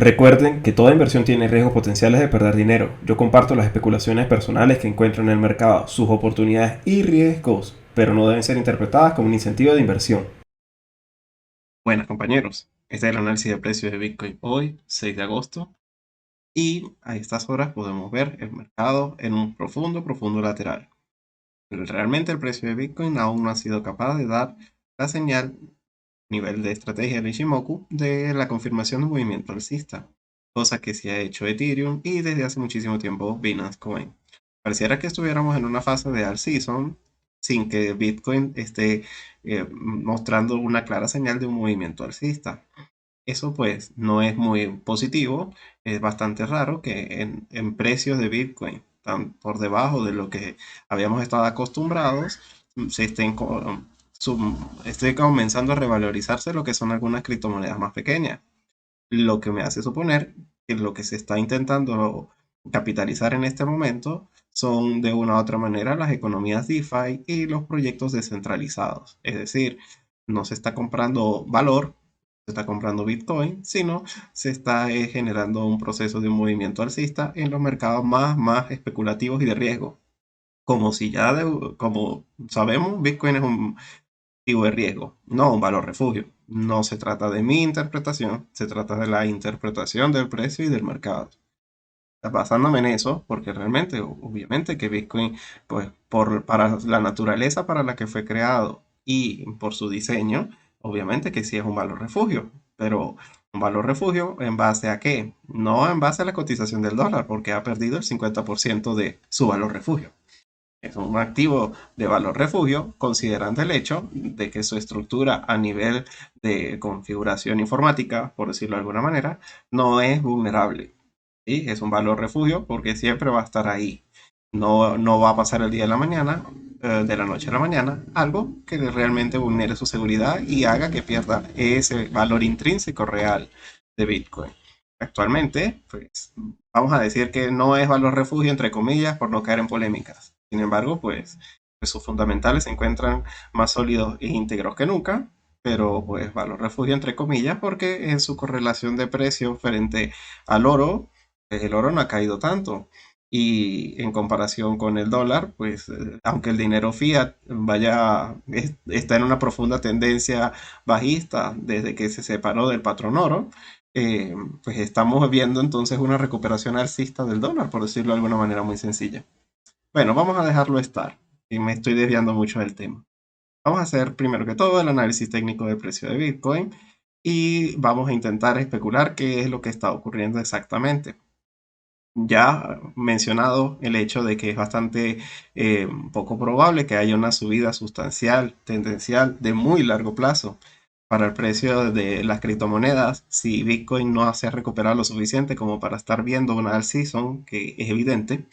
Recuerden que toda inversión tiene riesgos potenciales de perder dinero. Yo comparto las especulaciones personales que encuentro en el mercado, sus oportunidades y riesgos, pero no deben ser interpretadas como un incentivo de inversión. Buenas compañeros, este es el análisis de precios de Bitcoin hoy, 6 de agosto, y a estas horas podemos ver el mercado en un profundo lateral. Realmente el precio de Bitcoin aún no ha sido capaz de dar la señal nivel de estrategia de Ichimoku de la confirmación de un movimiento alcista, cosa que sí ha hecho Ethereum y desde hace muchísimo tiempo Binance Coin. Pareciera que estuviéramos en una fase de alt season sin que Bitcoin esté mostrando una clara señal de un movimiento alcista. Eso pues no es muy positivo, es bastante raro que en precios de Bitcoin tan por debajo de lo que habíamos estado acostumbrados, se estén esté comenzando a revalorizarse lo que son algunas criptomonedas más pequeñas, lo que me hace suponer que lo que se está intentando capitalizar en este momento son de una u otra manera las economías DeFi y los proyectos descentralizados. Es decir, no se está comprando valor, se está comprando Bitcoin, sino se está generando un proceso de un movimiento alcista en los mercados más especulativos y de riesgo. Como si ya, como sabemos, Bitcoin es un activo de riesgo, no un valor refugio. No se trata de mi interpretación, se trata de la interpretación del precio y del mercado. Basándome en eso, porque realmente, obviamente que Bitcoin, pues para la naturaleza para la que fue creado y por su diseño, obviamente que sí es un valor refugio, pero un valor refugio en base a qué? No en base a la cotización del dólar, porque ha perdido el 50% de su valor refugio. Es un activo de valor refugio, considerando el hecho de que su estructura a nivel de configuración informática, por decirlo de alguna manera, no es vulnerable. ¿Sí? Es un valor refugio porque siempre va a estar ahí. No va a pasar el día de la mañana, de la noche a la mañana, algo que realmente vulnere su seguridad y haga que pierda ese valor intrínseco real de Bitcoin. Actualmente, pues vamos a decir que no es valor refugio, entre comillas, por no caer en polémicas. Sin embargo, pues sus fundamentales se encuentran más sólidos e íntegros que nunca, pero pues valor refugio, entre comillas, porque en su correlación de precio frente al oro, pues el oro no ha caído tanto. Y en comparación con el dólar, pues aunque el dinero fiat está en una profunda tendencia bajista desde que se separó del patrón oro, eh, pues estamos viendo entonces una recuperación alcista del dólar, por decirlo de alguna manera muy sencilla. Bueno, vamos a dejarlo estar, y me estoy desviando mucho del tema. Vamos a hacer primero que todo el análisis técnico del precio de Bitcoin y vamos a intentar especular qué es lo que está ocurriendo exactamente. Ya mencionado el hecho de que es bastante poco probable que haya una subida sustancial, tendencial, de muy largo plazo para el precio de las criptomonedas si Bitcoin no se ha recuperado lo suficiente como para estar viendo una all season, que es evidente.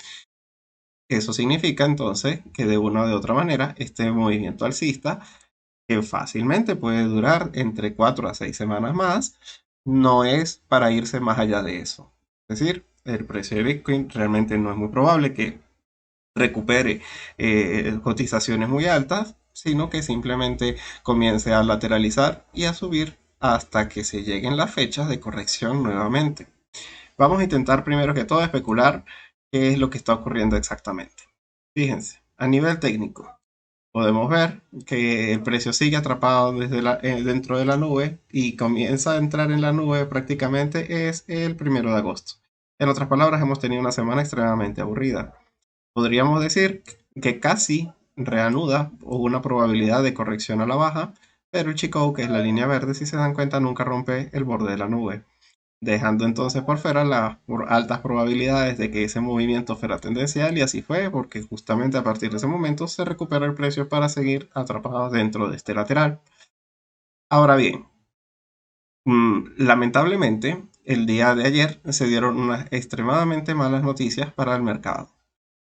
Eso significa entonces que de una o de otra manera este movimiento alcista, que fácilmente puede durar entre 4 a 6 semanas más, no es para irse más allá de eso. Es decir, el precio de Bitcoin realmente no es muy probable que recupere cotizaciones muy altas, sino que simplemente comience a lateralizar y a subir hasta que se lleguen las fechas de corrección nuevamente. Vamos a intentar primero que todo especular qué es lo que está ocurriendo exactamente. Fíjense, a nivel técnico, podemos ver que el precio sigue atrapado dentro de la nube y comienza a entrar en la nube prácticamente es el 1 de agosto. En otras palabras, hemos tenido una semana extremadamente aburrida. Podríamos decir que casi reanuda una probabilidad de corrección a la baja, pero el Chikou, que es la línea verde, si se dan cuenta, nunca rompe el borde de la nube, dejando entonces por fuera las altas probabilidades de que ese movimiento fuera tendencial, y así fue, porque justamente a partir de ese momento se recupera el precio para seguir atrapados dentro de este lateral. Ahora bien, lamentablemente, el día de ayer se dieron unas extremadamente malas noticias para el mercado.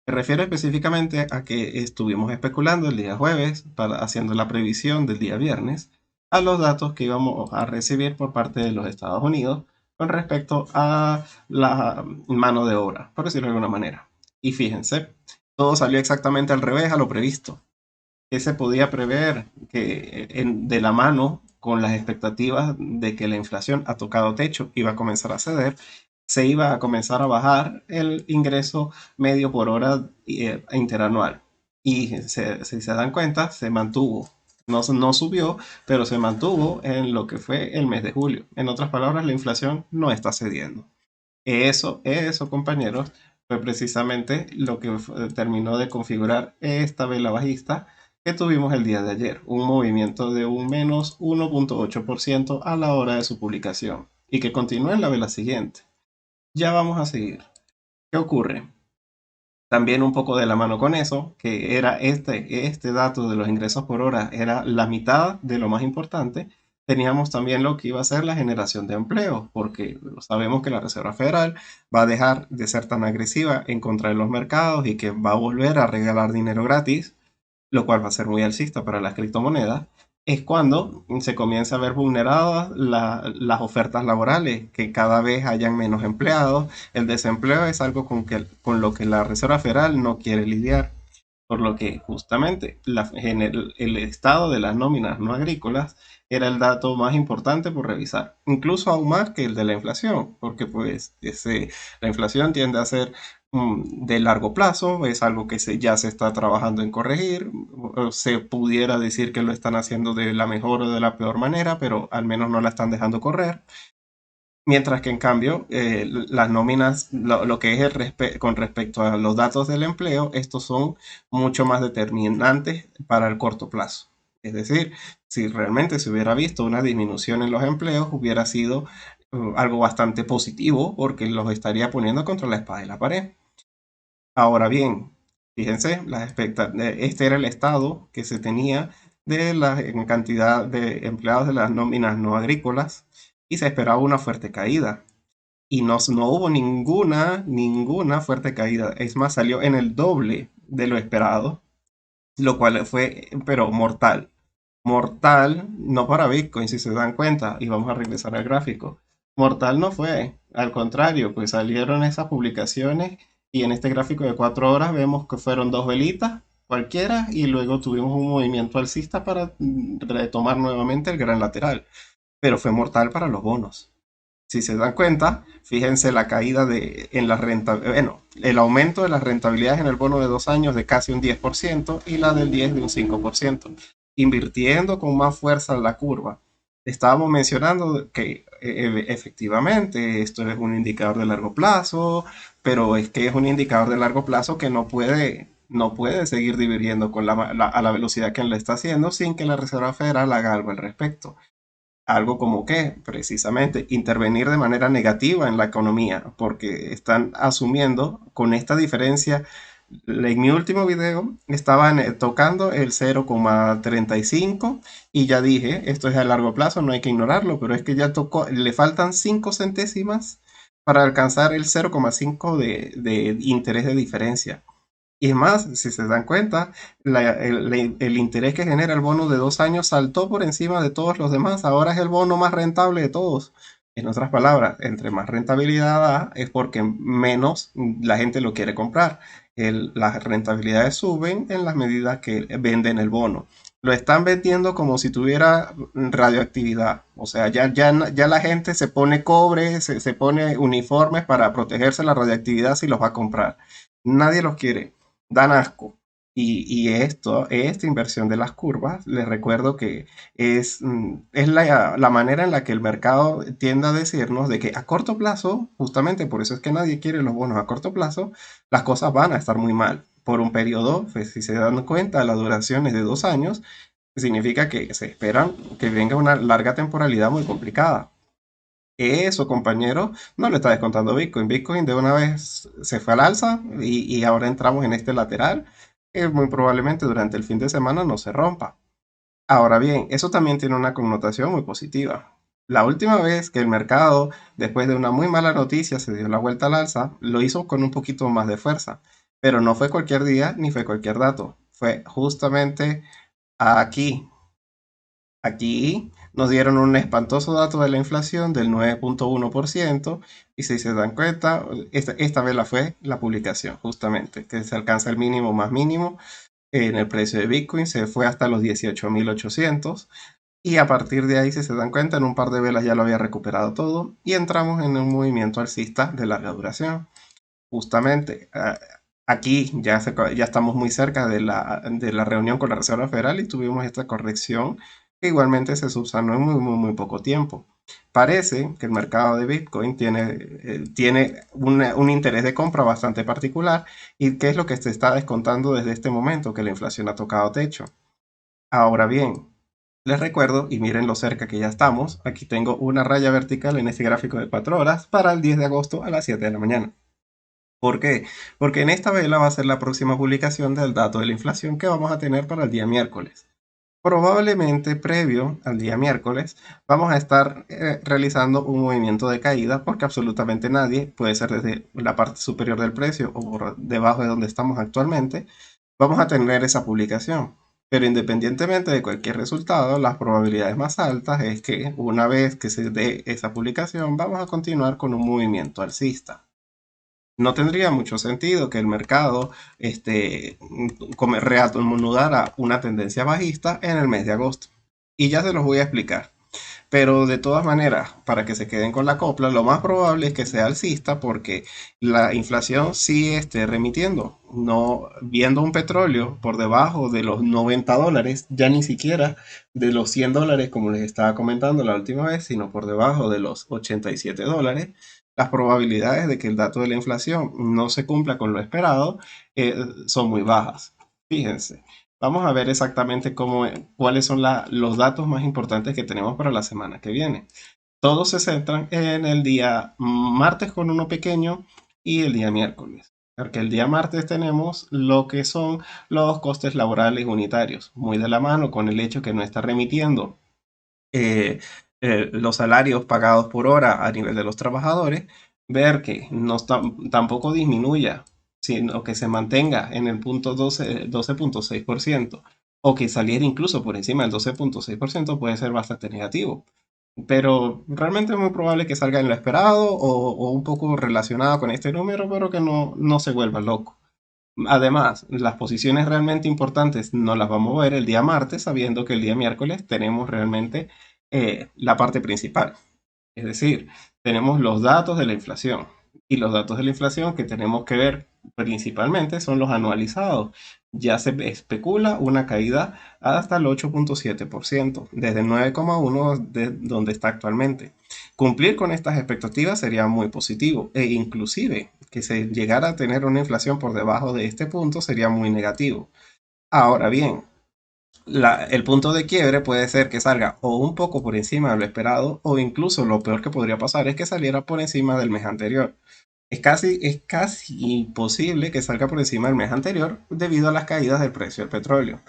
Me refiero específicamente a que estuvimos especulando el día jueves, haciendo la previsión del día viernes, a los datos que íbamos a recibir por parte de los Estados Unidos con respecto a la mano de obra, por decirlo de alguna manera. Y fíjense, todo salió exactamente al revés a lo previsto. que se podía prever que de la mano con las expectativas de que la inflación ha tocado techo, iba a comenzar a ceder, se iba a comenzar a bajar el ingreso medio por hora interanual. Y si se dan cuenta, se mantuvo. No subió, pero se mantuvo en lo que fue el mes de julio. En otras palabras, la inflación no está cediendo. Eso, compañeros, fue precisamente lo que terminó de configurar esta vela bajista que tuvimos el día de ayer, un movimiento de un menos 1,8% a la hora de su publicación y que continúa en la vela siguiente. Ya vamos a seguir. ¿Qué ocurre? También un poco de la mano con eso, que era este dato de los ingresos por hora, era la mitad de lo más importante. Teníamos también lo que iba a ser la generación de empleo, porque sabemos que la Reserva Federal va a dejar de ser tan agresiva en contra de los mercados y que va a volver a regalar dinero gratis, lo cual va a ser muy alcista para las criptomonedas, es cuando se comienza a ver vulneradas las ofertas laborales, que cada vez hayan menos empleados. El desempleo es algo con lo que la Reserva Federal no quiere lidiar, por lo que justamente el estado de las nóminas no agrícolas era el dato más importante por revisar, incluso aún más que el de la inflación, porque pues la inflación tiende a ser de largo plazo, es algo que ya se está trabajando en corregir, o se pudiera decir que lo están haciendo de la mejor o de la peor manera, pero al menos no la están dejando correr. Mientras que en cambio, las nóminas, lo que es con respecto a los datos del empleo, estos son mucho más determinantes para el corto plazo. Es decir, si realmente se hubiera visto una disminución en los empleos, hubiera sido algo bastante positivo porque los estaría poniendo contra la espada y la pared. Ahora bien, fíjense, este era el estado que se tenía de la cantidad de empleados de las nóminas no agrícolas y se esperaba una fuerte caída. Y no hubo ninguna fuerte caída. Es más, salió en el doble de lo esperado, lo cual fue, pero mortal. Mortal, no para Bitcoin, si se dan cuenta, y vamos a regresar al gráfico. Mortal no fue, al contrario, pues salieron esas publicaciones y en este gráfico de 4 horas vemos que fueron dos velitas cualquiera y luego tuvimos un movimiento alcista para retomar nuevamente el gran lateral, pero fue mortal para los bonos. Si se dan cuenta, fíjense la caída en la renta, bueno, el aumento de las rentabilidades en el bono de 2 años de casi un 10% y la del 10 de un 5%, invirtiendo con más fuerza la curva. Estábamos mencionando que efectivamente esto es un indicador de largo plazo, pero es que es un indicador de largo plazo que no puede seguir dividiendo a la velocidad que lo está haciendo sin que la Reserva Federal haga algo al respecto. Algo como que, precisamente, intervenir de manera negativa en la economía, porque están asumiendo con esta diferencia. En mi último video estaban tocando el 0,35 y ya dije, esto es a largo plazo, no hay que ignorarlo, pero es que ya tocó, le faltan 5 centésimas para alcanzar el 0,5 de interés de diferencia. Y es más, si se dan cuenta, el interés que genera el bono de 2 años saltó por encima de todos los demás. Ahora es el bono más rentable de todos. En otras palabras, entre más rentabilidad da, es porque menos la gente lo quiere comprar. Las rentabilidades suben en las medidas que venden el bono. Lo están vendiendo como si tuviera radioactividad. O sea, ya la gente se pone cobre, se pone uniformes para protegerse de la radioactividad si los va a comprar. Nadie los quiere, dan asco. Y esta inversión de las curvas, les recuerdo que es la manera en la que el mercado tiende a decirnos de que a corto plazo, justamente por eso es que nadie quiere los bonos a corto plazo, las cosas van a estar muy mal. Por un periodo, pues, si se dan cuenta, la duración es de 2 años, significa que se esperan que venga una larga temporalidad muy complicada. Eso, compañero, no lo está descontando Bitcoin. Bitcoin de una vez se fue al alza y ahora entramos en este lateral que muy probablemente durante el fin de semana no se rompa. Ahora bien, eso también tiene una connotación muy positiva. La última vez que el mercado, después de una muy mala noticia, se dio la vuelta al alza, lo hizo con un poquito más de fuerza. Pero no fue cualquier día ni fue cualquier dato. Fue justamente aquí. Aquí nos dieron un espantoso dato de la inflación del 9,1% y si se dan cuenta, esta vez fue la publicación, justamente, que se alcanza el mínimo más mínimo en el precio de Bitcoin, se fue hasta los 18.800 y a partir de ahí, si se dan cuenta, en un par de velas ya lo había recuperado todo y entramos en un movimiento alcista de larga duración. Justamente, aquí ya estamos muy cerca de la reunión con la Reserva Federal y tuvimos esta corrección que igualmente se subsanó en muy, muy, muy poco tiempo. Parece que el mercado de Bitcoin tiene un interés de compra bastante particular y qué es lo que se está descontando desde este momento, que la inflación ha tocado techo. Ahora bien, les recuerdo, y miren lo cerca que ya estamos, aquí tengo una raya vertical en este gráfico de 4 horas para el 10 de agosto a las 7 de la mañana. ¿Por qué? Porque en esta vela va a ser la próxima publicación del dato de la inflación que vamos a tener para el día miércoles. Probablemente previo al día miércoles vamos a estar realizando un movimiento de caída porque absolutamente nadie, puede ser desde la parte superior del precio o por debajo de donde estamos actualmente, vamos a tener esa publicación. Pero independientemente de cualquier resultado, las probabilidades más altas es que una vez que se dé esa publicación vamos a continuar con un movimiento alcista. No tendría mucho sentido que el mercado reanudara una tendencia bajista en el mes de agosto. Y ya se los voy a explicar. Pero de todas maneras, para que se queden con la copla, lo más probable es que sea alcista porque la inflación sigue remitiendo. No, viendo un petróleo por debajo de los $90, ya ni siquiera de los $100 como les estaba comentando la última vez, sino por debajo de los $87, las probabilidades de que el dato de la inflación no se cumpla con lo esperado son muy bajas. Fíjense. Vamos a ver exactamente cuáles son los datos más importantes que tenemos para la semana que viene. Todos se centran en el día martes con uno pequeño y el día miércoles. Porque el día martes tenemos lo que son los costes laborales unitarios, muy de la mano con el hecho que no está remitiendo eh, los salarios pagados por hora a nivel de los trabajadores, ver que no tampoco disminuya, sino que se mantenga en el punto 12.6% o que saliera incluso por encima del 12.6% puede ser bastante negativo. Pero realmente es muy probable que salga en lo esperado o un poco relacionado con este número, pero que no se vuelva loco. Además, las posiciones realmente importantes no las vamos a ver el día martes, sabiendo que el día miércoles tenemos realmente la parte principal. Es decir, tenemos los datos de la inflación. Y los datos de la inflación que tenemos que ver principalmente son los anualizados. Ya se especula una caída hasta el 8.7%, desde el 9,1% de donde está actualmente. Cumplir con estas expectativas sería muy positivo e inclusive que se llegara a tener una inflación por debajo de este punto sería muy negativo. Ahora bien, el punto de quiebre puede ser que salga o un poco por encima de lo esperado o incluso lo peor que podría pasar es que saliera por encima del mes anterior. Es casi imposible que salga por encima del mes anterior debido a las caídas del precio del petróleo.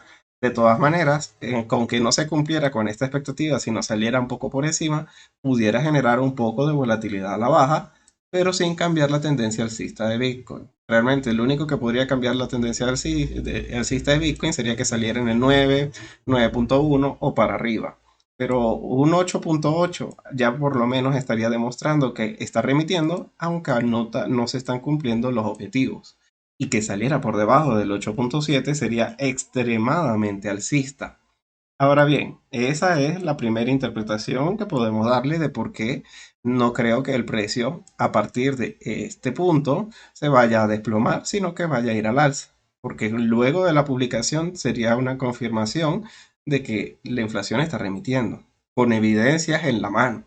De todas maneras, con que no se cumpliera con esta expectativa, si no saliera un poco por encima, pudiera generar un poco de volatilidad a la baja, pero sin cambiar la tendencia alcista de Bitcoin. Realmente, lo único que podría cambiar la tendencia alcista de Bitcoin sería que saliera en el 9, 9.1 o para arriba. Pero un 8.8 ya por lo menos estaría demostrando que está remitiendo, aunque no se están cumpliendo los objetivos. Y que saliera por debajo del 8.7 sería extremadamente alcista. Ahora bien, esa es la primera interpretación que podemos darle de por qué no creo que el precio a partir de este punto se vaya a desplomar, sino que vaya a ir al alza. Porque luego de la publicación sería una confirmación de que la inflación está remitiendo, con evidencias en la mano.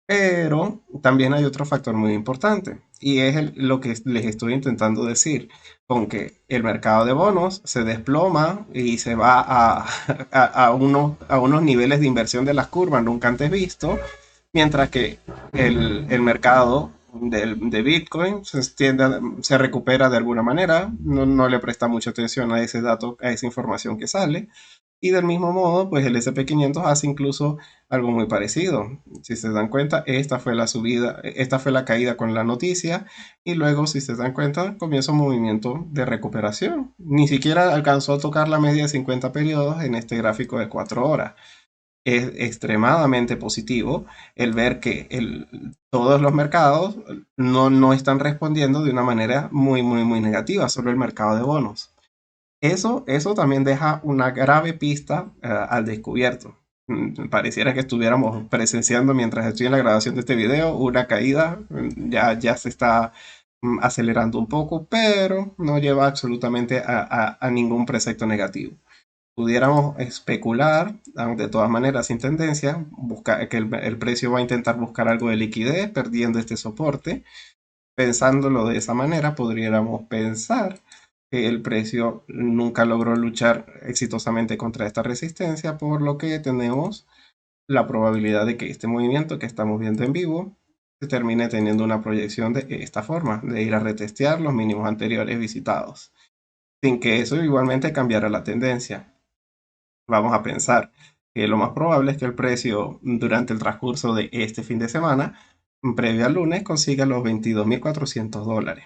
Pero también hay otro factor muy importante y es lo que les estoy intentando decir, con que el mercado de bonos se desploma y se va a unos niveles de inversión de las curvas nunca antes visto, mientras que el mercado de Bitcoin se recupera de alguna manera, no le presta mucha atención a ese dato, a esa información que sale. Y del mismo modo, pues el SP500 hace incluso algo muy parecido. Si se dan cuenta, esta fue la subida, esta fue la caída con la noticia y luego, si se dan cuenta, comienza un movimiento de recuperación. Ni siquiera alcanzó a tocar la media de 50 periodos en este gráfico de 4 horas. Es extremadamente positivo el ver que todos los mercados no están respondiendo de una manera muy, muy, muy negativa, solo el mercado de bonos. Eso también deja una grave pista al descubierto. Pareciera que estuviéramos presenciando mientras estoy en la grabación de este video una caída. Ya se está acelerando un poco, pero no lleva absolutamente a ningún precepto negativo. Pudiéramos especular, de todas maneras sin tendencia, que el precio va a intentar buscar algo de liquidez perdiendo este soporte. Pensándolo de esa manera, podríamos pensar que el precio nunca logró luchar exitosamente contra esta resistencia, por lo que tenemos la probabilidad de que este movimiento que estamos viendo en vivo se termine teniendo una proyección de esta forma, de ir a retestear los mínimos anteriores visitados, sin que eso igualmente cambiara la tendencia. Vamos a pensar que lo más probable es que el precio durante el transcurso de este fin de semana, previo al lunes, consiga los $22.400.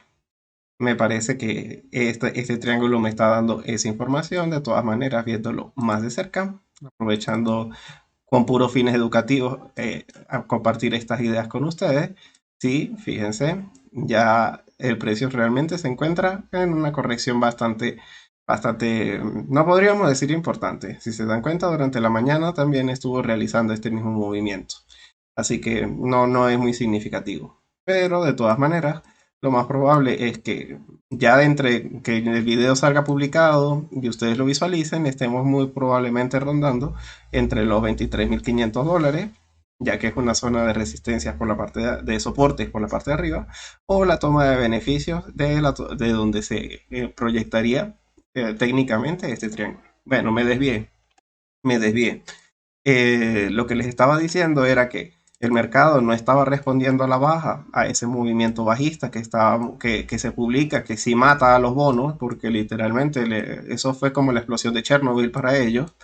Me parece que este triángulo me está dando esa información, de todas maneras, viéndolo más de cerca, aprovechando con puros fines educativos a compartir estas ideas con ustedes. Sí, fíjense, ya el precio realmente se encuentra en una corrección bastante, no podríamos decir importante. Si se dan cuenta, durante la mañana también estuvo realizando este mismo movimiento. Así que no es muy significativo. Pero de todas maneras, lo más probable es que ya de entre que el video salga publicado y ustedes lo visualicen, estemos muy probablemente rondando entre los $23.500, ya que es una zona de resistencia por la parte de soportes por la parte de arriba, o la toma de beneficios de donde se proyectaría técnicamente este triángulo. Bueno, me desvié. Lo que les estaba diciendo era que el mercado no estaba respondiendo a la baja, a ese movimiento bajista que se publica, que sí mata a los bonos, porque literalmente eso fue como la explosión de Chernobyl para ellos.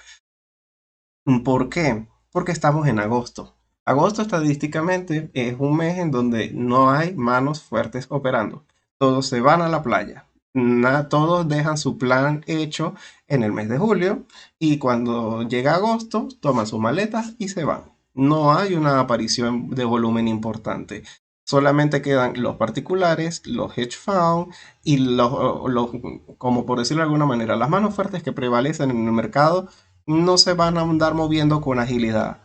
¿Por qué? Porque estamos en agosto. Agosto estadísticamente es un mes en donde no hay manos fuertes operando. Todos se van a la playa. Todos dejan su plan hecho en el mes de julio y cuando llega agosto toman sus maletas y se van. No hay una aparición de volumen importante. Solamente quedan los particulares, los hedge funds y como por decirlo de alguna manera, las manos fuertes que prevalecen en el mercado no se van a andar moviendo con agilidad.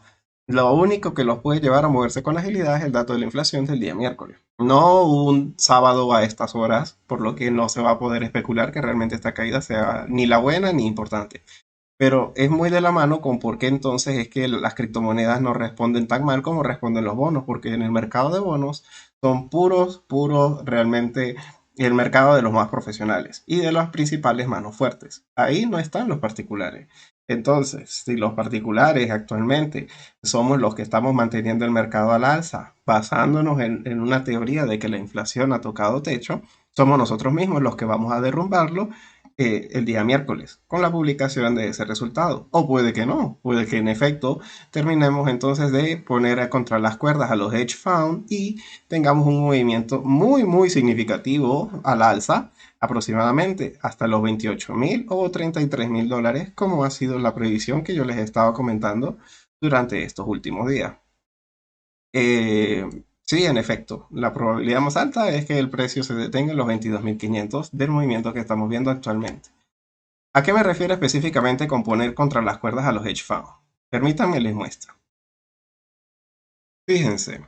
Lo único que los puede llevar a moverse con agilidad es el dato de la inflación del día miércoles. No un sábado a estas horas, por lo que no se va a poder especular que realmente esta caída sea ni la buena ni importante. Pero es muy de la mano con por qué entonces es que las criptomonedas no responden tan mal como responden los bonos, porque en el mercado de bonos son puros realmente el mercado de los más profesionales y de las principales manos fuertes. Ahí no están los particulares. Entonces, si los particulares actualmente somos los que estamos manteniendo el mercado al alza, basándonos en una teoría de que la inflación ha tocado techo, somos nosotros mismos los que vamos a derrumbarlo el día miércoles con la publicación de ese resultado. O puede que no, puede que en efecto terminemos entonces de poner contra las cuerdas a los hedge funds y tengamos un movimiento muy significativo al alza, aproximadamente hasta los $28.000 o $33.000, como ha sido la previsión que yo les he estado comentando durante estos últimos días. Sí, en efecto, la probabilidad más alta es que el precio se detenga en los 22.500 del movimiento que estamos viendo actualmente. ¿A qué me refiero específicamente con poner contra las cuerdas a los hedge funds? Permítanme les muestro. Fíjense,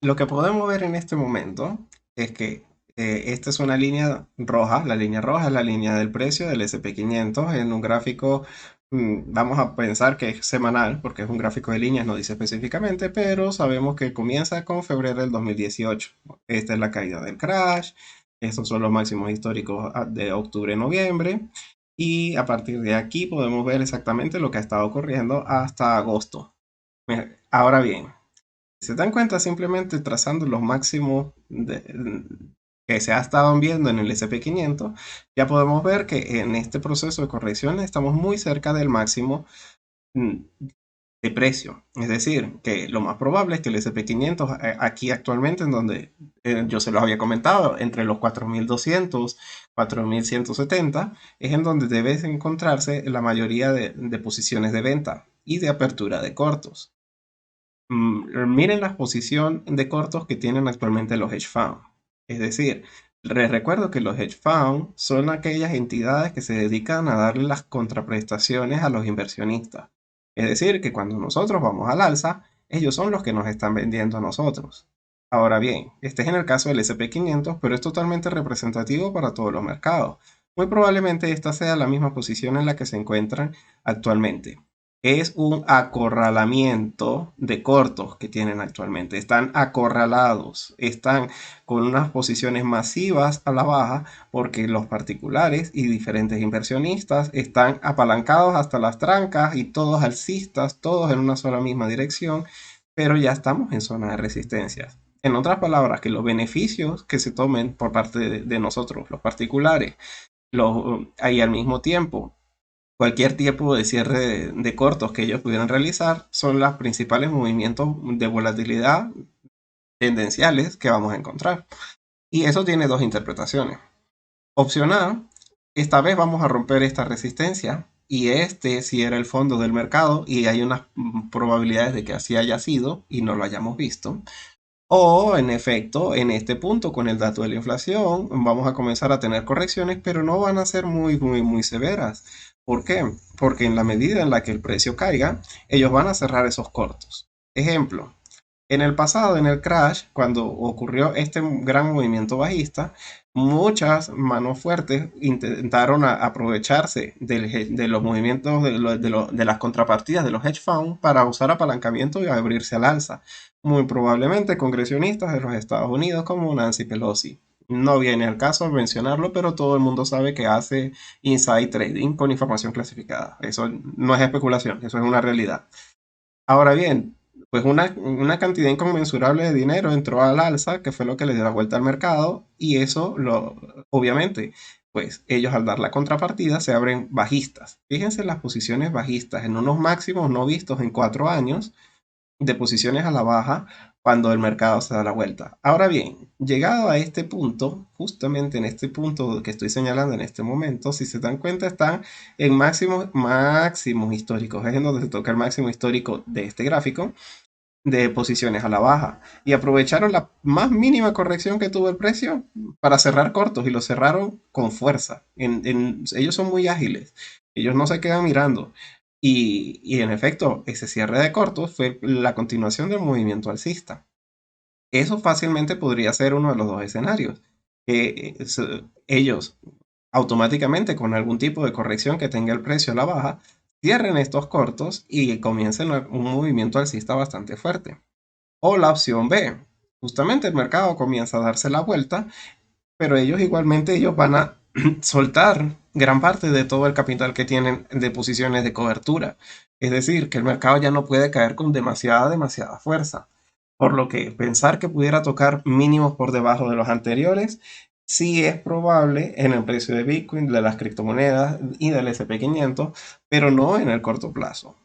lo que podemos ver en este momento es que esta es una línea roja. La línea roja es la línea del precio del SP500 en un gráfico. Vamos a pensar que es semanal porque es un gráfico de líneas, no dice específicamente, pero sabemos que comienza con febrero del 2018. Esta es la caída del crash. Estos son los máximos históricos de octubre-noviembre. Y a partir de aquí podemos ver exactamente lo que ha estado ocurriendo hasta agosto. Ahora bien, si se dan cuenta, simplemente trazando los máximos que se ha estado viendo en el SP500, ya podemos ver que en este proceso de corrección estamos muy cerca del máximo mm, de precio. Es decir, que lo más probable es que el SP500 aquí actualmente, en donde yo se los había comentado, entre los 4.200, 4.170, es en donde debe encontrarse la mayoría de posiciones de venta y de apertura de cortos. Miren la posición de cortos que tienen actualmente los hedge funds. Es decir, Les recuerdo que los hedge funds son aquellas entidades que se dedican a darle las contraprestaciones a los inversionistas. Es decir, que cuando nosotros vamos al alza, ellos son los que nos están vendiendo a nosotros. Ahora bien, este es en el caso del SP 500, pero es totalmente representativo para todos los mercados. Muy probablemente esta sea la misma posición en la que se encuentran actualmente. Es un acorralamiento de cortos que tienen actualmente. Están acorralados, están con unas posiciones masivas a la baja porque los particulares y diferentes inversionistas están apalancados hasta las trancas y todos alcistas, todos en una sola misma dirección, pero ya estamos en zona de resistencia. En otras palabras, que los beneficios que se tomen por parte de nosotros, los particulares, ahí al mismo tiempo, cualquier tipo de cierre de cortos que ellos pudieran realizar son los principales movimientos de volatilidad tendenciales que vamos a encontrar. Y eso tiene dos interpretaciones. Opción A, esta vez vamos a romper esta resistencia y este sí era el fondo del mercado y hay unas probabilidades de que así haya sido y no lo hayamos visto. O en efecto, en este punto con el dato de la inflación vamos a comenzar a tener correcciones, pero no van a ser muy severas. ¿Por qué? Porque en la medida en la que el precio caiga, ellos van a cerrar esos cortos. Ejemplo, en el pasado, en el crash, cuando ocurrió este gran movimiento bajista, muchas manos fuertes intentaron aprovecharse de los movimientos de las contrapartidas de los hedge funds para usar apalancamiento y abrirse al alza. Muy probablemente congresionistas de los Estados Unidos como Nancy Pelosi. No viene al caso mencionarlo, pero todo el mundo sabe que hace inside trading con información clasificada. Eso no es especulación, eso es una realidad. Ahora bien, pues una cantidad inconmensurable de dinero entró al alza, que fue lo que le dio la vuelta al mercado, y eso obviamente, pues ellos al dar la contrapartida se abren bajistas. Fíjense las posiciones bajistas en unos máximos no vistos en 4 años, de posiciones a la baja cuando el mercado se da la vuelta. Ahora bien, llegado a este punto, justamente en este punto que estoy señalando en este momento, si se dan cuenta, están en máximos históricos. Es en donde se toca el máximo histórico de este gráfico de posiciones a la baja. Y aprovecharon la más mínima corrección que tuvo el precio para cerrar cortos y lo cerraron con fuerza. Ellos son muy ágiles. Ellos no se quedan mirando. Y en efecto, ese cierre de cortos fue la continuación del movimiento alcista. Eso fácilmente podría ser uno de los dos escenarios. Ellos automáticamente con algún tipo de corrección que tenga el precio a la baja, cierren estos cortos y comiencen un movimiento alcista bastante fuerte. O la opción B, justamente el mercado comienza a darse la vuelta, pero ellos van a soltar gran parte de todo el capital que tienen de posiciones de cobertura. Es decir, que el mercado ya no puede caer con demasiada fuerza. Por lo que pensar que pudiera tocar mínimos por debajo de los anteriores, sí es probable en el precio de Bitcoin, de las criptomonedas y del SP 500, pero no en el corto plazo.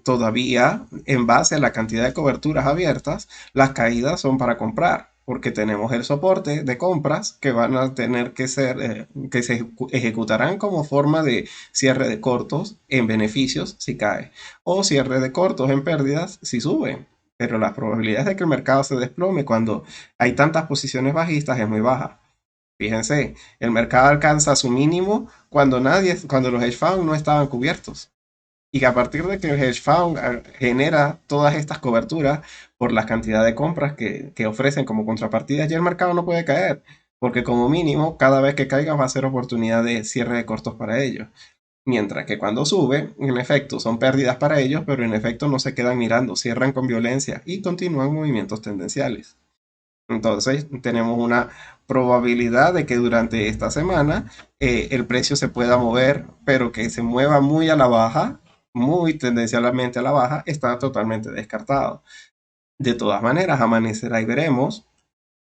Todavía, en base a la cantidad de coberturas abiertas, las caídas son para comprar, porque tenemos el soporte de compras que van a tener que ser, que se ejecutarán como forma de cierre de cortos en beneficios si cae, o cierre de cortos en pérdidas si sube. Pero las probabilidades de que el mercado se desplome cuando hay tantas posiciones bajistas es muy baja. Fíjense, el mercado alcanza su mínimo cuando los hedge funds no estaban cubiertos. Y que a partir de que el hedge fund genera todas estas coberturas por la cantidad de compras que ofrecen como contrapartidas, ya el mercado no puede caer, porque como mínimo cada vez que caiga va a ser oportunidad de cierre de cortos para ellos. Mientras que cuando sube, en efecto, son pérdidas para ellos, pero en efecto no se quedan mirando, cierran con violencia y continúan movimientos tendenciales. Entonces, tenemos una probabilidad de que durante esta semana el precio se pueda mover, pero que se mueva muy a la baja, muy tendencialmente a la baja, está totalmente descartado. De todas maneras, amanecerá y veremos.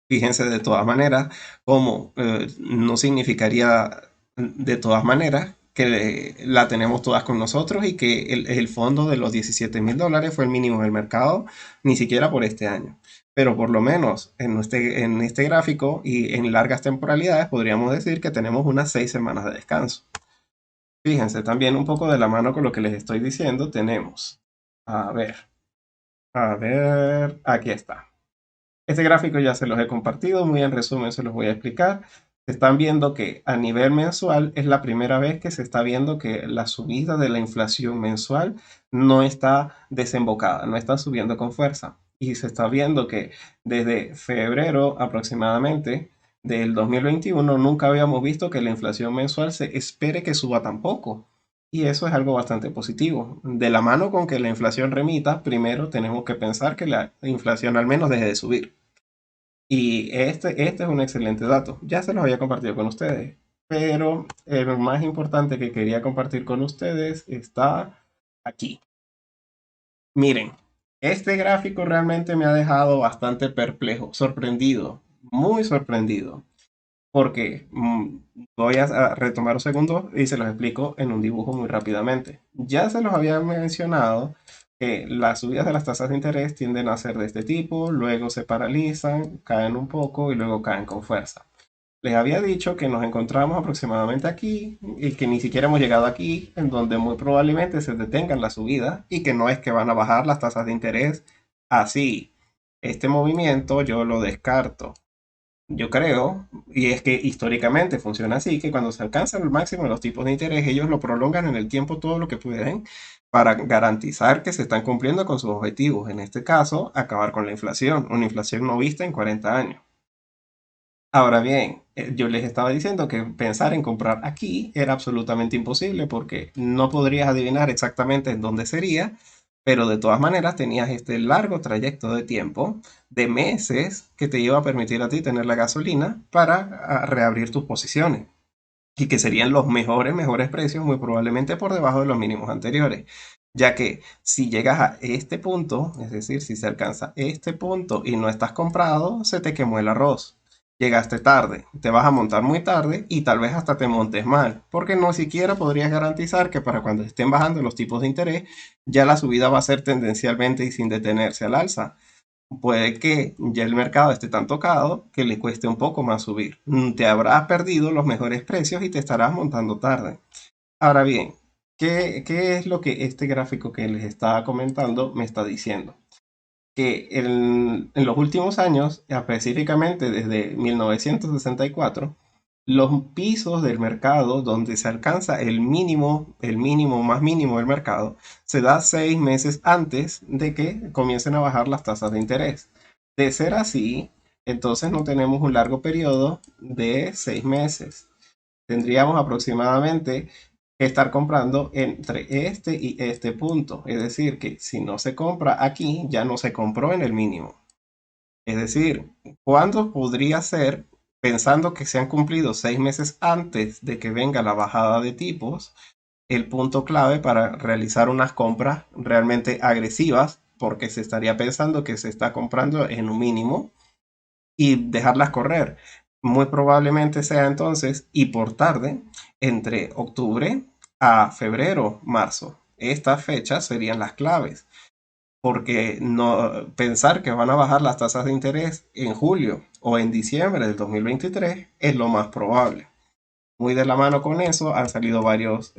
Fíjense de todas maneras cómo no significaría de todas maneras que la tenemos todas con nosotros y que el fondo de los $17,000 fue el mínimo del mercado, ni siquiera por este año. Pero por lo menos en este gráfico y en largas temporalidades podríamos decir que tenemos unas 6 semanas de descanso. Fíjense también un poco de la mano con lo que les estoy diciendo, tenemos, a ver, aquí está. Este gráfico ya se los he compartido, muy en resumen se los voy a explicar. Están viendo que a nivel mensual es la primera vez que se está viendo que la subida de la inflación mensual no está desembocada, no está subiendo con fuerza. Y se está viendo que desde febrero aproximadamente del 2021 nunca habíamos visto que la inflación mensual se espere que suba tampoco. Y eso es algo bastante positivo. De la mano con que la inflación remita, primero tenemos que pensar que la inflación al menos deje de subir. Y este es un excelente dato. Ya se los había compartido con ustedes. Pero el más importante que quería compartir con ustedes está aquí. Miren, este gráfico realmente me ha dejado bastante perplejo, sorprendido, muy sorprendido. Porque voy a retomar un segundo y se los explico en un dibujo muy rápidamente. Ya se los había mencionado que las subidas de las tasas de interés tienden a ser de este tipo, luego se paralizan, caen un poco y luego caen con fuerza. Les había dicho que nos encontramos aproximadamente aquí y que ni siquiera hemos llegado aquí, en donde muy probablemente se detengan las subidas y que no es que van a bajar las tasas de interés así. Este movimiento yo lo descarto. Yo creo, y es que históricamente funciona así, que cuando se alcanzan el máximo de los tipos de interés, ellos lo prolongan en el tiempo todo lo que pueden para garantizar que se están cumpliendo con sus objetivos. En este caso, acabar con la inflación, una inflación no vista en 40 años. Ahora bien, yo les estaba diciendo que pensar en comprar aquí era absolutamente imposible porque no podrías adivinar exactamente en dónde sería, pero de todas maneras tenías este largo trayecto de tiempo, de meses, que te iba a permitir a ti tener la gasolina para reabrir tus posiciones y que serían los mejores precios, muy probablemente por debajo de los mínimos anteriores. Ya que si llegas a este punto, es decir, si se alcanza este punto y no estás comprado, se te quemó el arroz. Llegaste tarde, te vas a montar muy tarde y tal vez hasta te montes mal, porque no siquiera podrías garantizar que para cuando estén bajando los tipos de interés, ya la subida va a ser tendencialmente y sin detenerse al alza. Puede que ya el mercado esté tan tocado que le cueste un poco más subir. Te habrás perdido los mejores precios y te estarás montando tarde. Ahora bien, ¿qué es lo que este gráfico que les estaba comentando me está diciendo? Que en los últimos años, específicamente desde 1964, los pisos del mercado donde se alcanza el mínimo más mínimo del mercado, se da 6 meses antes de que comiencen a bajar las tasas de interés. De ser así, entonces no tenemos un largo periodo de 6 meses. Tendríamos aproximadamente que estar comprando entre este y este punto. Es decir, que si no se compra aquí, ya no se compró en el mínimo. Es decir, ¿cuándo podría ser, pensando que se han cumplido 6 meses antes de que venga la bajada de tipos, el punto clave para realizar unas compras realmente agresivas? Porque se estaría pensando que se está comprando en un mínimo y dejarlas correr. Muy probablemente sea entonces, y por tarde, entre octubre a febrero, marzo. Estas fechas serían las claves, porque no pensar que van a bajar las tasas de interés en julio o en diciembre del 2023 es lo más probable. Muy de la mano con eso han salido varios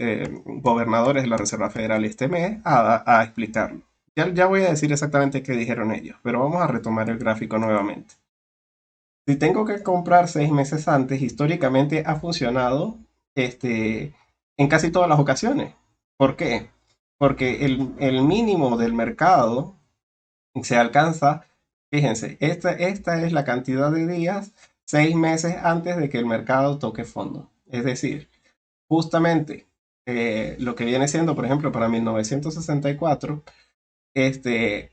gobernadores de la Reserva Federal este mes a explicarlo. Ya voy a decir exactamente qué dijeron ellos, pero vamos a retomar el gráfico nuevamente. Si tengo que comprar 6 meses antes, históricamente ha funcionado en casi todas las ocasiones. ¿Por qué? Porque el mínimo del mercado se alcanza, fíjense, esta es la cantidad de días 6 meses antes de que el mercado toque fondo. Es decir, justamente lo que viene siendo, por ejemplo, para 1964, este,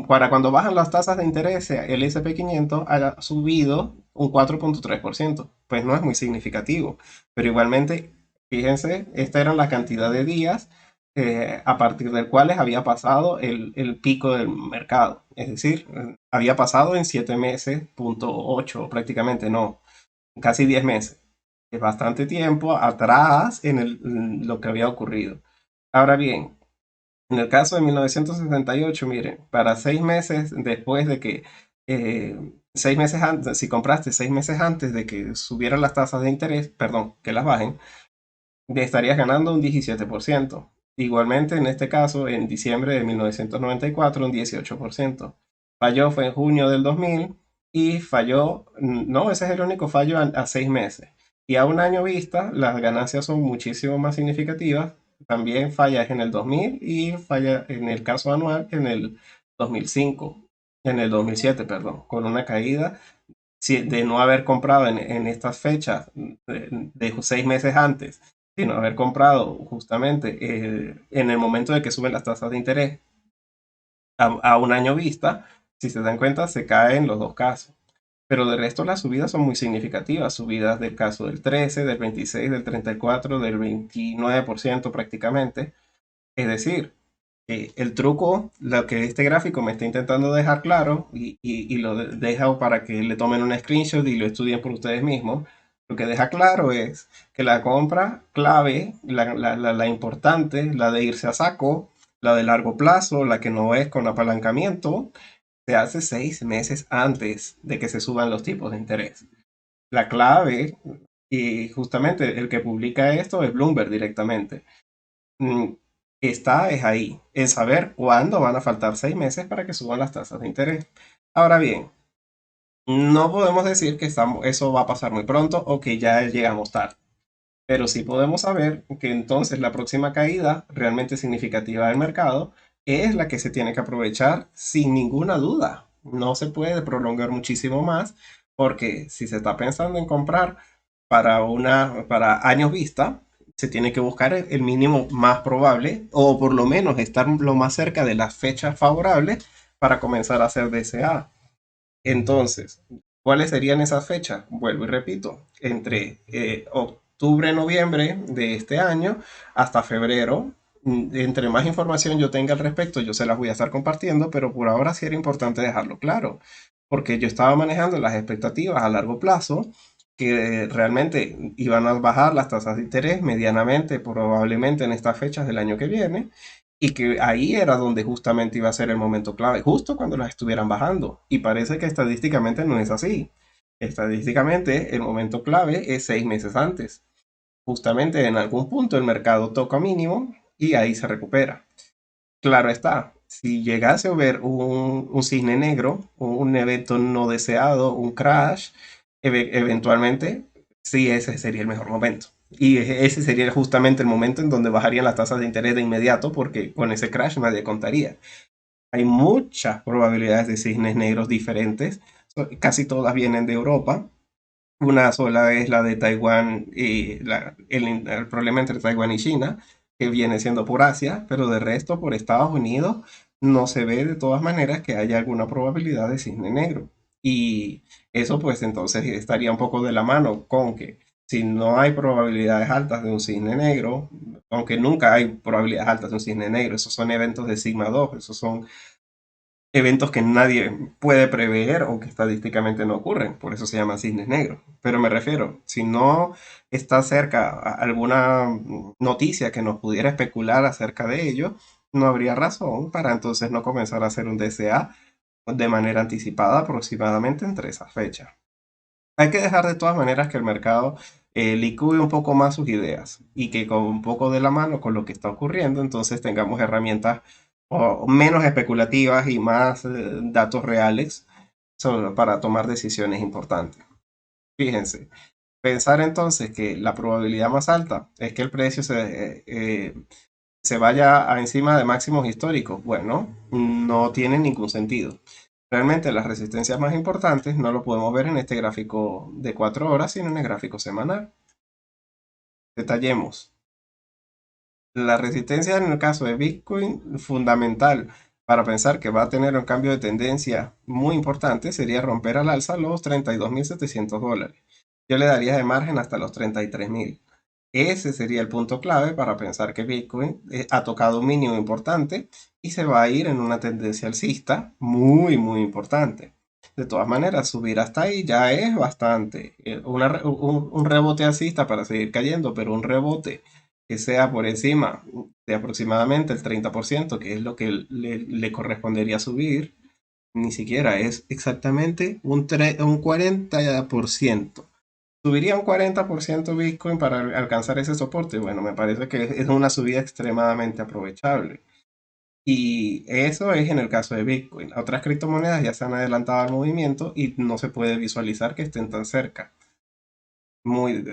para cuando bajan las tasas de interés, el S&P 500 haya subido un 4,3%. Pues no es muy significativo, pero igualmente, fíjense, esta era la cantidad de días a partir del cuales había pasado el pico del mercado. Es decir, había pasado en 7 meses, punto 8 prácticamente, no, casi 10 meses. Es bastante tiempo atrás en lo que había ocurrido. Ahora bien, en el caso de 1968, miren, para 6 meses después de que, 6 meses antes, si compraste 6 meses antes de que subieran las tasas de interés, perdón, que las bajen, estarías ganando un 17%. Igualmente, en este caso, en diciembre de 1994, un 18%. Falló fue en junio del 2000 y falló, no, ese es el único fallo a 6 meses. Y a un año vista, las ganancias son muchísimo más significativas. También falla en el 2000 y falla en el caso anual en el 2005, en el 2007, perdón, con una caída de no haber comprado en estas fechas de 6 meses antes, sino haber comprado justamente en el momento de que suben las tasas de interés a un año vista, si se dan cuenta, se caen los dos casos. Pero de resto las subidas son muy significativas, subidas del caso del 13, del 26, del 34, del 29% prácticamente. Es decir, el truco, lo que este gráfico me está intentando dejar claro, y lo dejo para que le tomen un screenshot y lo estudien por ustedes mismos, lo que deja claro es que la compra clave, la importante, la de irse a saco, la de largo plazo, la que no es con apalancamiento, se hace 6 meses antes de que se suban los tipos de interés. La clave, y justamente el que publica esto es Bloomberg directamente, mm, está es ahí, en saber cuándo van a faltar 6 meses para que suban las tasas de interés. Ahora bien, no podemos decir que eso va a pasar muy pronto o que ya llegamos tarde, pero sí podemos saber que entonces la próxima caída realmente significativa del mercado es la que se tiene que aprovechar sin ninguna duda. No se puede prolongar muchísimo más porque si se está pensando en comprar para años vista, se tiene que buscar el mínimo más probable o por lo menos estar lo más cerca de las fechas favorables para comenzar a hacer DCA. Entonces, ¿cuáles serían esas fechas? Vuelvo y repito, entre octubre, noviembre de este año hasta febrero. Entre más información yo tenga al respecto, yo se las voy a estar compartiendo, pero por ahora sí era importante dejarlo claro, porque yo estaba manejando las expectativas a largo plazo que realmente iban a bajar las tasas de interés medianamente, probablemente en estas fechas del año que viene, y que ahí era donde justamente iba a ser el momento clave, justo cuando las estuvieran bajando. Y parece que estadísticamente no es así. Estadísticamente el momento clave es 6 meses antes. Justamente en algún punto el mercado toca mínimo y ahí se recupera. Claro está, si llegase a ver un cisne negro, un evento no deseado, un crash, eventualmente, sí, ese sería el mejor momento. Y ese sería justamente el momento en donde bajarían las tasas de interés de inmediato, porque con ese crash nadie contaría. Hay muchas probabilidades de cisnes negros diferentes, casi todas vienen de Europa. Una sola es la de Taiwán y el problema entre Taiwán y China, que viene siendo por Asia, pero de resto por Estados Unidos no se ve de todas maneras que haya alguna probabilidad de cisne negro. Y eso pues entonces estaría un poco de la mano con que si no hay probabilidades altas de un cisne negro, aunque nunca hay probabilidades altas de un cisne negro, esos son eventos de sigma 2, esos son eventos que nadie puede prever o que estadísticamente no ocurren, por eso se llaman cisnes negros. Pero me refiero, si no está cerca alguna noticia que nos pudiera especular acerca de ello, no habría razón para entonces no comenzar a hacer un DCA de manera anticipada aproximadamente entre esas fechas. Hay que dejar de todas maneras que el mercado licúe un poco más sus ideas y que con un poco de la mano con lo que está ocurriendo, entonces tengamos herramientas menos especulativas y más datos reales para tomar decisiones importantes. Fíjense, pensar entonces que la probabilidad más alta es que el precio se vaya a encima de máximos históricos, bueno, no tiene ningún sentido. Realmente las resistencias más importantes no lo podemos ver en este gráfico de 4 horas, sino en el gráfico semanal. Detallemos. La resistencia en el caso de Bitcoin, fundamental para pensar que va a tener un cambio de tendencia muy importante, sería romper al alza los $32.700. Yo le daría de margen hasta los 33.000. Ese sería el punto clave para pensar que Bitcoin ha tocado un mínimo importante y se va a ir en una tendencia alcista muy, muy importante. De todas maneras, subir hasta ahí ya es bastante. Un rebote alcista para seguir cayendo, pero un rebote que sea por encima de aproximadamente el 30%, que es lo que le correspondería subir, ni siquiera es exactamente un 40%. ¿Subiría un 40% Bitcoin para alcanzar ese soporte? Bueno, me parece que es una subida extremadamente aprovechable. Y eso es en el caso de Bitcoin. Otras criptomonedas ya se han adelantado al movimiento y no se puede visualizar que estén tan cerca. Muy,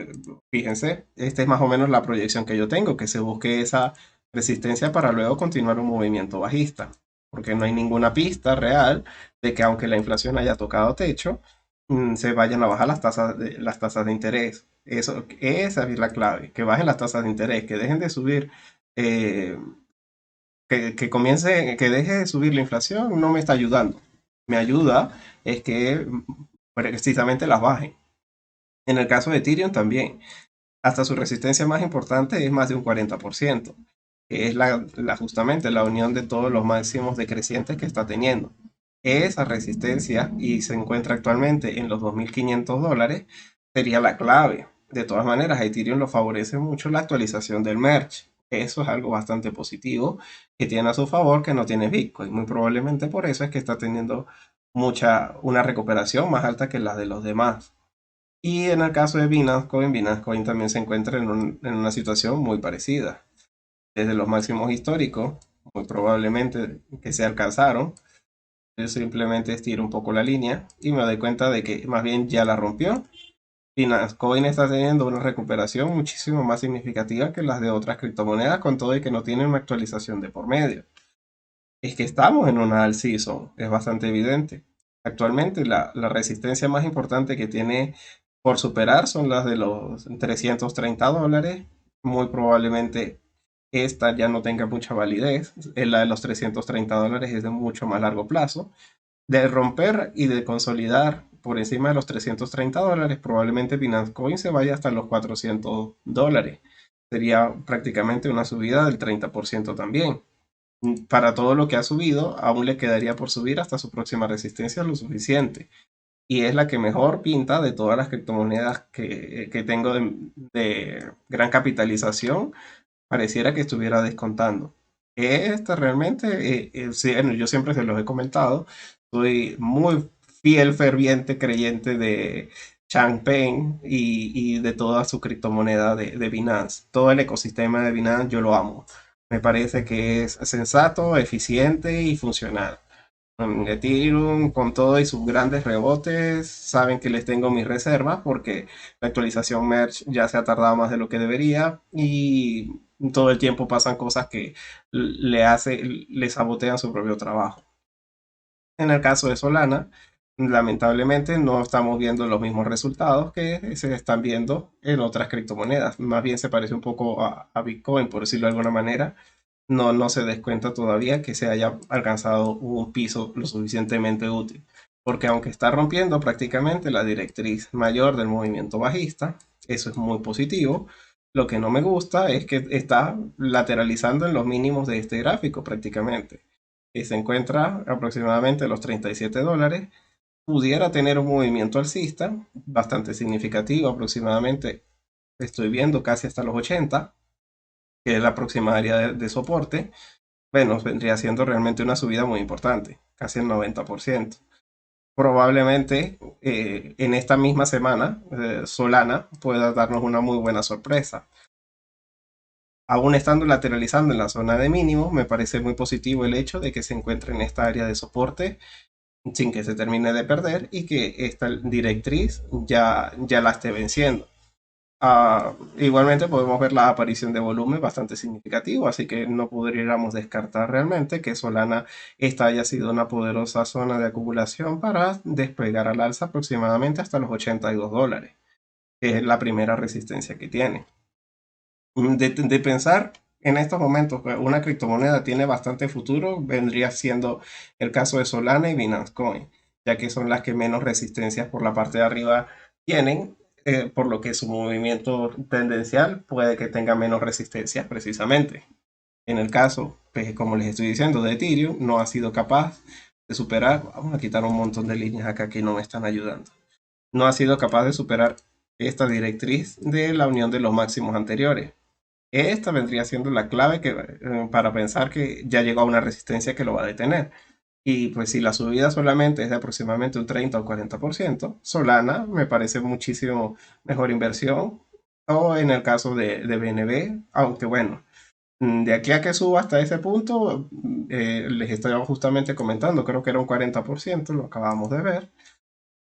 fíjense, esta es más o menos la proyección que yo tengo, que se busque esa resistencia para luego continuar un movimiento bajista, porque no hay ninguna pista real de que aunque la inflación haya tocado techo, se vayan a bajar las tasas de interés. Esa es la clave, que bajen las tasas de interés, que dejen de subir, eh, que deje de subir la inflación, no me está ayudando. Me ayuda es que precisamente las bajen. En el caso de Ethereum también. Hasta su resistencia más importante es más de un 40%, que es justamente la unión de todos los máximos decrecientes que está teniendo. Esa resistencia, y se encuentra actualmente en los $2.500, sería la clave. De todas maneras, a Ethereum lo favorece mucho la actualización del merge. Eso es algo bastante positivo que tiene a su favor que no tiene Bitcoin. Muy probablemente por eso es que está teniendo una recuperación más alta que la de los demás. Y en el caso de Binance Coin también se encuentra en una situación muy parecida. Desde los máximos históricos, muy probablemente que se alcanzaron, yo simplemente estiro un poco la línea y me doy cuenta de que más bien ya la rompió. Binance Coin está teniendo una recuperación muchísimo más significativa que las de otras criptomonedas, con todo y que no tienen una actualización de por medio. Es que estamos en una all season, es bastante evidente. Actualmente la resistencia más importante que tiene por superar son las de los $330. Muy probablemente esta ya no tenga mucha validez. La de los $330 es de mucho más largo plazo. De romper y de consolidar por encima de los $330, probablemente Binance Coin se vaya hasta los $400. Sería prácticamente una subida del 30% también. Para todo lo que ha subido, aún le quedaría por subir hasta su próxima resistencia lo suficiente. Y es la que mejor pinta de todas las criptomonedas que tengo de gran capitalización. Pareciera que estuviera descontando. Esta realmente, sí, bueno, yo siempre se los he comentado, soy muy fiel, ferviente creyente de Changpeng y de toda su criptomoneda de Binance. Todo el ecosistema de Binance yo lo amo. Me parece que es sensato, eficiente y funcional. Ethereum, con todo y sus grandes rebotes, saben que les tengo mis reservas porque la actualización Merge ya se ha tardado más de lo que debería y todo el tiempo pasan cosas que le sabotean su propio trabajo. En el caso de Solana, lamentablemente no estamos viendo los mismos resultados que se están viendo en otras criptomonedas. Más bien se parece un poco a Bitcoin, por decirlo de alguna manera. No se descuenta todavía que se haya alcanzado un piso lo suficientemente útil. Porque aunque está rompiendo prácticamente la directriz mayor del movimiento bajista, eso es muy positivo. Lo que no me gusta es que está lateralizando en los mínimos de este gráfico prácticamente. Y se encuentra aproximadamente a los $37. Pudiera tener un movimiento alcista bastante significativo, aproximadamente estoy viendo casi hasta los 80, que es la próxima área de soporte. Bueno, vendría siendo realmente una subida muy importante, casi el 90%. Probablemente en esta misma semana Solana pueda darnos una muy buena sorpresa. Aún estando lateralizando en la zona de mínimo, me parece muy positivo el hecho de que se encuentre en esta área de soporte sin que se termine de perder y que esta directriz ya la esté venciendo. Igualmente podemos ver la aparición de volumen bastante significativo, así que no podríamos descartar realmente que Solana esta haya sido una poderosa zona de acumulación para despegar al alza aproximadamente hasta los $82, que es la primera resistencia que tiene. De pensar en estos momentos que una criptomoneda tiene bastante futuro, vendría siendo el caso de Solana y Binance Coin, ya que son las que menos resistencias por la parte de arriba tienen, por lo que su movimiento tendencial puede que tenga menos resistencias precisamente. En el caso, pues, como les estoy diciendo, de Ethereum, no ha sido capaz de superar, vamos a quitar un montón de líneas acá que no me están ayudando, no ha sido capaz de superar esta directriz de la unión de los máximos anteriores. Esta vendría siendo la clave para pensar que ya llegó a una resistencia que lo va a detener. Y pues si la subida solamente es de aproximadamente un 30 o 40%, Solana me parece muchísimo mejor inversión. O en el caso de BNB, aunque bueno, De aquí a que suba hasta ese punto, les estoy justamente comentando, creo que era un 40%, lo acabamos de ver,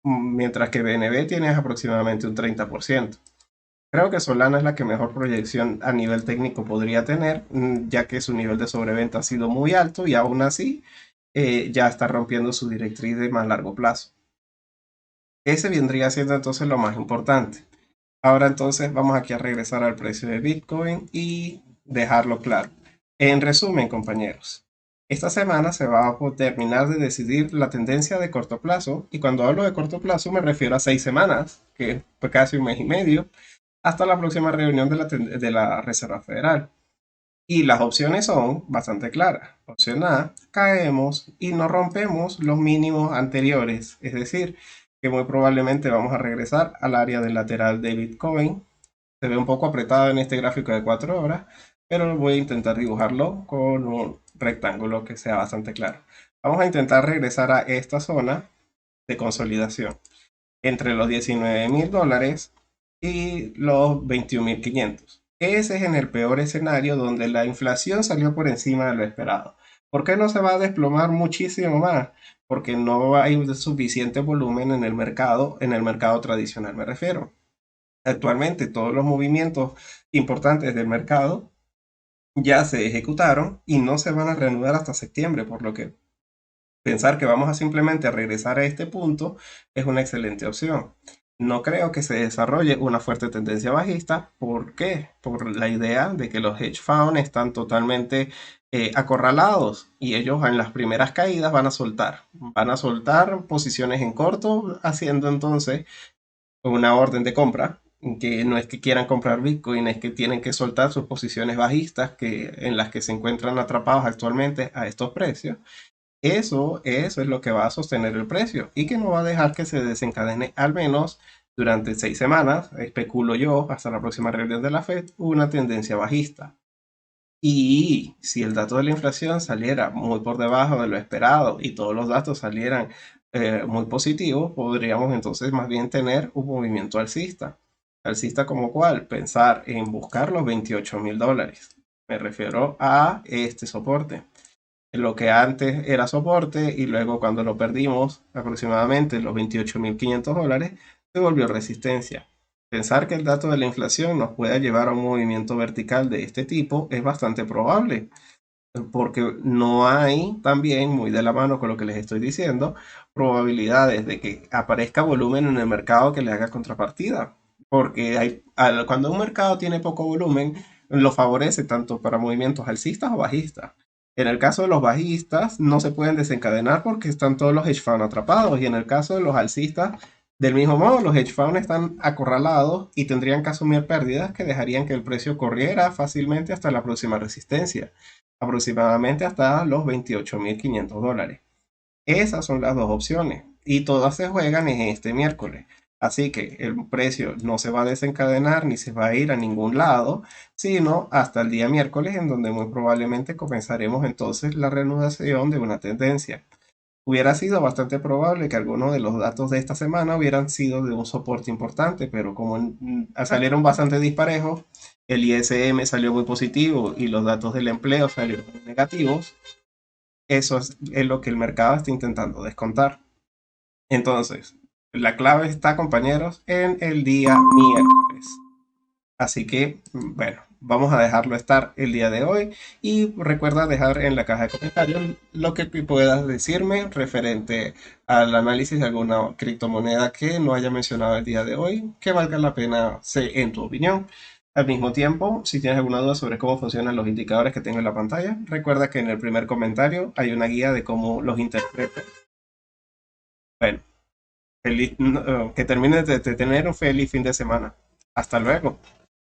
mientras que BNB tiene aproximadamente un 30%. Creo que Solana es la que mejor proyección a nivel técnico podría tener, ya que su nivel de sobreventa ha sido muy alto y aún así ya está rompiendo su directriz de más largo plazo. Ese vendría siendo entonces lo más importante. Ahora entonces vamos aquí a regresar al precio de Bitcoin y dejarlo claro. En resumen, compañeros, esta semana se va a terminar de decidir la tendencia de corto plazo, y cuando hablo de corto plazo me refiero a 6 semanas, que es casi un mes y medio, hasta la próxima reunión de la Reserva Federal. Y las opciones son bastante claras. Opción A, caemos y no rompemos los mínimos anteriores, es decir, que muy probablemente vamos a regresar al área del lateral de Bitcoin. Se ve un poco apretado en este gráfico de 4 horas, pero voy a intentar dibujarlo con un rectángulo que sea bastante claro. Vamos a intentar regresar a esta zona de consolidación entre los $19.000 y los 21.500. Ese es en el peor escenario donde la inflación salió por encima de lo esperado. ¿Por qué no se va a desplomar muchísimo más? Porque no hay suficiente volumen en el mercado tradicional me refiero. Actualmente todos los movimientos importantes del mercado ya se ejecutaron y no se van a reanudar hasta septiembre, por lo que pensar que vamos a simplemente regresar a este punto es una excelente opción. No creo que se desarrolle una fuerte tendencia bajista. ¿Por qué? Por la idea de que los hedge funds están totalmente acorralados y ellos en las primeras caídas van a soltar posiciones en corto, haciendo entonces una orden de compra, que no es que quieran comprar Bitcoin, es que tienen que soltar sus posiciones bajistas en las que se encuentran atrapados actualmente a estos precios. Eso es lo que va a sostener el precio y que no va a dejar que se desencadene al menos durante 6 semanas, especulo yo, hasta la próxima reunión de la Fed, una tendencia bajista. Y si el dato de la inflación saliera muy por debajo de lo esperado y todos los datos salieran muy positivos, podríamos entonces más bien tener un movimiento alcista. Alcista como cuál, pensar en buscar los $28.000. Me refiero a este soporte. Lo que antes era soporte y luego cuando lo perdimos aproximadamente los $28.500 se volvió resistencia. Pensar que el dato de la inflación nos pueda llevar a un movimiento vertical de este tipo es bastante probable, porque no hay también, muy de la mano con lo que les estoy diciendo, probabilidades de que aparezca volumen en el mercado que le haga contrapartida. Porque cuando un mercado tiene poco volumen, lo favorece tanto para movimientos alcistas o bajistas. En el caso de los bajistas, no se pueden desencadenar porque están todos los hedge funds atrapados. Y en el caso de los alcistas, del mismo modo, los hedge funds están acorralados y tendrían que asumir pérdidas que dejarían que el precio corriera fácilmente hasta la próxima resistencia, aproximadamente hasta los $28.500. Esas son las dos opciones y todas se juegan en este miércoles. Así que el precio no se va a desencadenar ni se va a ir a ningún lado, sino hasta el día miércoles, en donde muy probablemente comenzaremos entonces la reanudación de una tendencia. Hubiera sido bastante probable que algunos de los datos de esta semana hubieran sido de un soporte importante, pero como salieron bastante disparejos, el ISM salió muy positivo y los datos del empleo salieron muy negativos. Eso es lo que el mercado está intentando descontar. Entonces, la clave está, compañeros, en el día miércoles. Así que, bueno, vamos a dejarlo estar el día de hoy y recuerda dejar en la caja de comentarios lo que puedas decirme referente al análisis de alguna criptomoneda que no haya mencionado el día de hoy, que valga la pena en tu opinión. Al mismo tiempo, si tienes alguna duda sobre cómo funcionan los indicadores que tengo en la pantalla, recuerda que en el primer comentario hay una guía de cómo los interpreto. Bueno, que termines de tener un feliz fin de semana. Hasta luego.